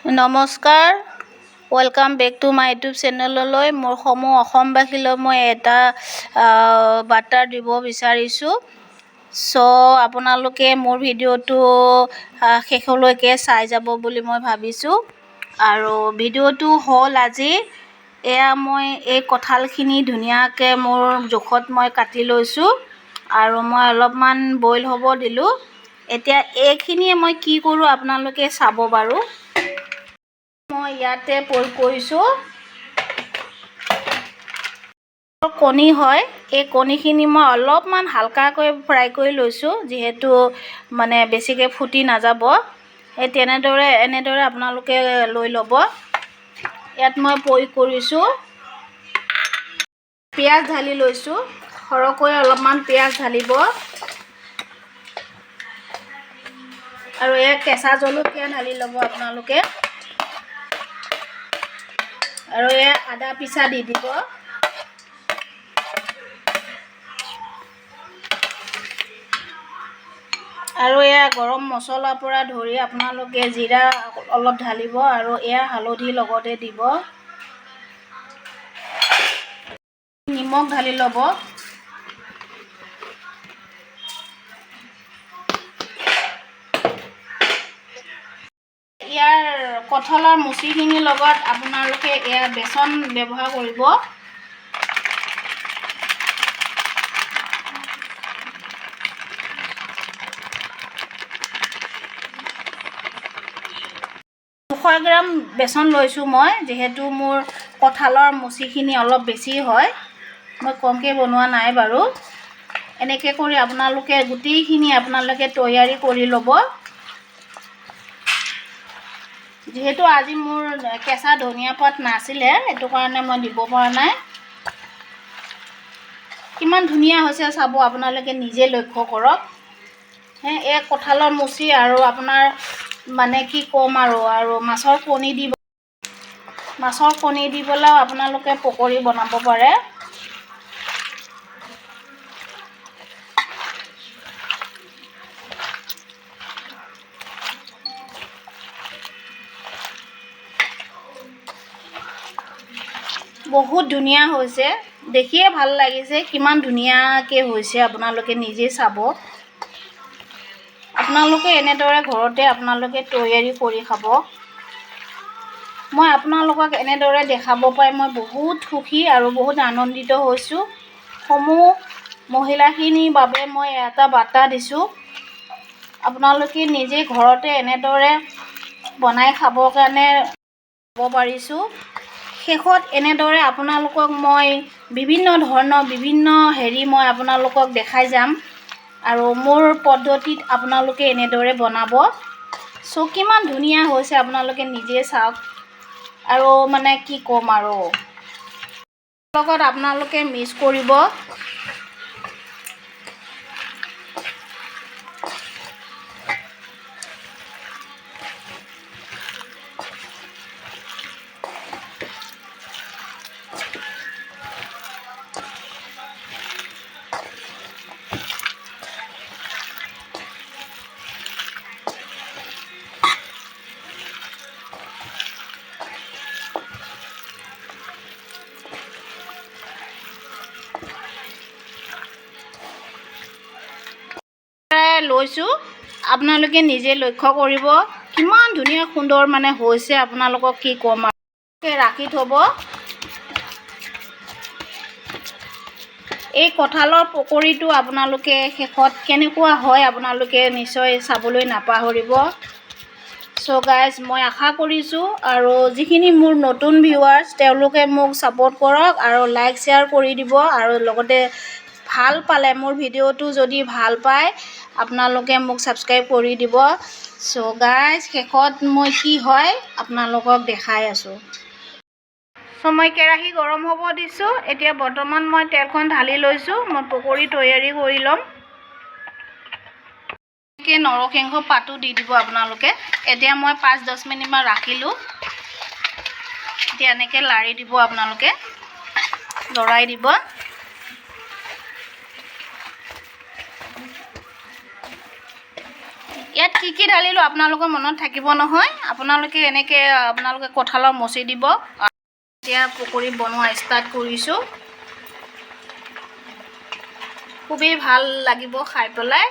নমস্কাৰ, welcome back to my YouTube চেনেললৈ। মোৰ সমূহ অসমবাসীলৈ মই এটা বাৰ্তা দিব বিচাৰিছোঁ। আপোনালোকে মোৰ ভিডিঅ'টো শেষলৈকে চাই যাব বুলি মই ভাবিছোঁ। আৰু ভিডিঅ'টো হ'ল আজি মই এই কঁঠালখিনি ধুনীয়াকৈ মোৰ জোখত মই কাটি লৈছোঁ আৰু মই অলপমান বইল হ'ব দিলোঁ। এতিয়া এইখিনিয়ে মই কি কৰোঁ আপোনালোকে চাব বাৰু। মই ইয়াতে প্ৰয়োগ কৰিছোঁ কণী হয়। এই কণীখিনি মই অলপমান হালকাকৈ ফ্ৰাই কৰি লৈছোঁ, যিহেতু মানে বেছিকৈ ফুটি নাযাব। এনেদৰে আপোনালোকে লৈ ল'ব। ইয়াত মই প্ৰয়োগ কৰিছোঁ পিঁয়াজ ঢালি লৈছোঁ, সৰহকৈ অলপমান পিঁয়াজ ঢালিব। আৰু কেঁচা জলকীয়া ঢালি ল'ব আপোনালোকে। আৰু আদা পিচা দি দিব। আৰু গৰম মছলাৰ পৰা ধৰি আপোনালোকে জিৰা অলপ ঢালিব আৰু হালধি লগতে দিব। নিমখ ঢালি ল'ব। কঁঠালৰ মুচিখিনিৰ লগত আপোনালোকে বেচন ব্যৱহাৰ কৰিব। গ্ৰাম বেচন লৈছোঁ মই, যিহেতু মোৰ কঁঠালৰ মুচিখিনি অলপ বেছি হয়। মই কমকৈ বনোৱা নাই বাৰু। এনেকৈ কৰি আপোনালোকে গোটেইখিনি তৈয়াৰী কৰি ল'ব। যিহেতু আজি মোৰ কেঁচা ধনিয়া পাত নাছিলে, সেইটো কাৰণে মই দিব পৰা নাই। কিমান ধুনীয়া হৈছে চাব, আপোনালোকে নিজে লক্ষ্য কৰক। কঁঠালৰ মুচি আৰু আপোনাৰ মানে কি ক'ম আৰু মাছৰ কণী দি পেলাইও আপোনালোকে পকৰি বনাব পাৰে। বহুত ধুনীয়া হৈছে, দেখিয়ে ভাল লাগিছে কিমান ধুনীয়াকৈ হৈছে। আপোনালোকে নিজে চাব। আপোনালোকে এনেদৰে ঘৰতে তৈয়াৰী কৰি খাব। মই আপোনালোকক এনেদৰে দেখাব পাই মই বহুত সুখী আৰু বহুত আনন্দিত হৈছোঁ। সমূহ মহিলাখিনিৰ বাবে মই এটা বাৰ্তা দিছোঁ, আপোনালোকে নিজে ঘৰতে এনেদৰে বনাই খাবৰ কাৰণে ক'ব পাৰিছোঁ। শেষত এনেদৰে আপোনালোকক মই বিভিন্ন মই আপোনালোকক দেখাই যাম। আৰু মোৰ পদ্ধতিত আপোনালোকে এনেদৰে বনাব। কিমান ধুনীয়া হৈছে আপোনালোকে নিজে চাওক। আৰু মানে কি ক'ম আৰু, লগত আপোনালোকে মিক্স কৰিব। লৈছোঁ, আপোনালোকে নিজে লক্ষ্য কৰিব কিমান ধুনীয়া সুন্দৰ হৈছে। আপোনালোকক কি ক'ম আৰু, ৰাখি থ'ব। এই কঁঠালৰ পকৰিটো আপোনালোকে শেষত কেনেকুৱা হয় আপোনালোকে নিশ্চয় চাবলৈ নাপাহৰিব। গাইজ, মই আশা কৰিছোঁ আৰু যিখিনি মোৰ নতুন ভিউৱাৰ্ছ তেওঁলোকে মোক ছাপোৰ্ট কৰক আৰু লাইক শ্বেয়াৰ কৰি দিব। আৰু লগতে ভাল পালে মোৰ ভিডিঅ'টো যদি ভাল পায় আপোনালোকে মোক ছাবস্ক্ৰাইব কৰি দিব। গাইজ, শেষত মই কি হয় আপোনালোকক দেখাই আছোঁ। মই কেৰাহী গৰম হ'ব দিছোঁ। এতিয়া বৰ্তমান মই তেলখন ঢালি লৈছোঁ। মই পকৰি তৈয়াৰী কৰি ল'ম। নৰসিংহ পাতো দি দিব আপোনালোকে। এতিয়া মই 5-10 মিনিটমান ৰাখিলোঁ। এতিয়া এনেকৈ লাৰি দিব আপোনালোকে, লৰাই দিব। ইয়াত কি ঢালিলোঁ আপোনালোকৰ মনত থাকিব নহয় আপোনালোকে এনেকৈ আপোনালোকে কঁঠালৰ মচি দিব এতিয়া পকৰি বনোৱা ষ্টাৰ্ট কৰিছোঁ খুবেই ভাল লাগিব খাই পেলাই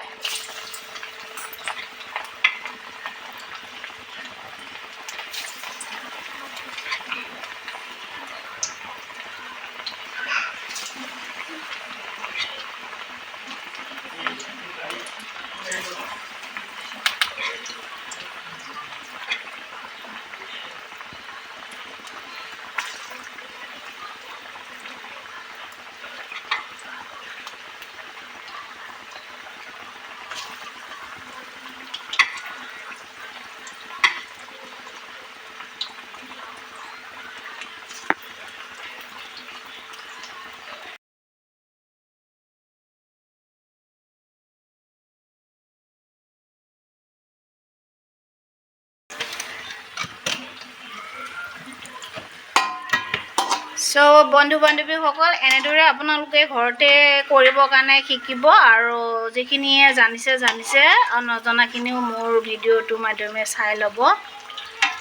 সো বন্ধু বান্ধৱীসকল এনেদৰে আপোনালোকে ঘৰতে কৰিবৰ কাৰণে শিকিব আৰু যিখিনিয়ে জানিছে আৰু নজনাখিনিও মোৰ ভিডিঅ'টোৰ মাধ্যমে চাই ল'ব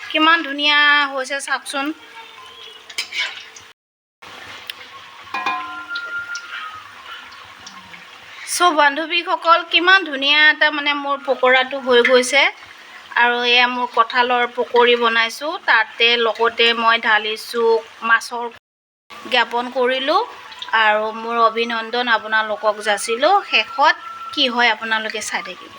কিমান ধুনীয়া হৈছে চাওকচোন সো বান্ধৱীসকল কিমান ধুনীয়া এটা মানে মোৰ পকৰাটো হৈ গৈছে আৰু এয়া মোৰ কঁঠালৰ পকৰি বনাইছোঁ তাতে লগতে মই ঢালিছোঁ মাছৰ জ্ঞাপন কৰিলোঁ আৰু মোৰ অভিনন্দন আপোনালোকক যাচিলোঁ শেষত কি হয় আপোনালোকে চাই থাকিব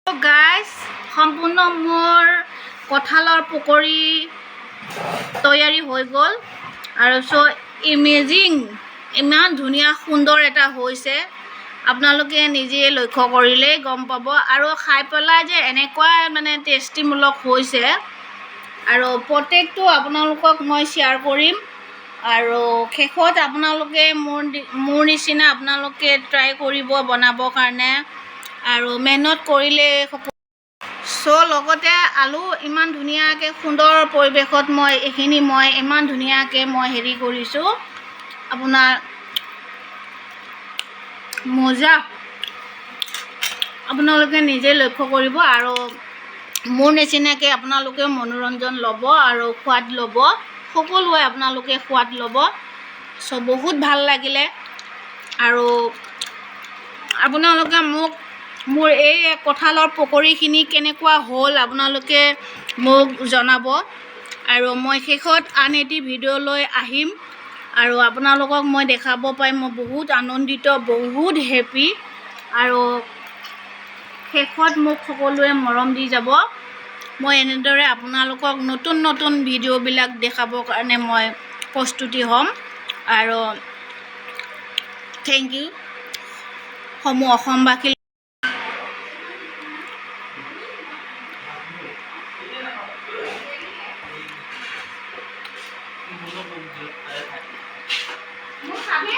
গাইজ সম্পূৰ্ণ মোৰ কঁঠালৰ পকৰি তৈয়াৰী হৈ গ'ল আৰু ইমেজিং ইমান ধুনীয়া সুন্দৰ এটা হৈছে আপোনালোকে নিজে লক্ষ্য কৰিলেই গম পাব আৰু খাই পেলাই যে এনেকুৱা মানে টেষ্টিমূলক হৈছে আৰু প্ৰত্যেকটো আপোনালোকক মই শ্বেয়াৰ কৰিম আৰু শেষত আপোনালোকে মোৰ নিচিনা আপোনালোকে ট্ৰাই কৰিব বনাবৰ কাৰণে আৰু মেহনত কৰিলে লগতে আলু ইমান ধুনীয়াকৈ সুন্দৰ পৰিৱেশত মই ইমান ধুনীয়াকৈ মই হেৰি কৰিছোঁ আপোনাৰ মজা আপোনালোকে নিজে লক্ষ্য কৰিব আৰু মোৰ নিচিনাকৈ আপোনালোকে মনোৰঞ্জন ল'ব আৰু সোৱাদ ল'ব সকলোৱে আপোনালোকে সোৱাদ ল'ব বহুত ভাল লাগিলে আৰু আপোনালোকে মোৰ এই কঁঠালৰ পকৰিখিনি কেনেকুৱা হ'ল আপোনালোকে মোক জনাব আৰু মই শেষত আন এটি ভিডিঅ' লৈ আহিম আৰু আপোনালোকক মই দেখাব পাই মই বহুত আনন্দিত বহুত হেপী আৰু শেষত মোক সকলোৱে মৰম দি যাব মই এনেদৰে আপোনালোকক নতুন ভিডিঅ'বিলাক দেখাবৰ কাৰণে মই প্ৰস্তুতি হ'ম আৰু থেংক ইউ সমূহ অসমবাসী খাবি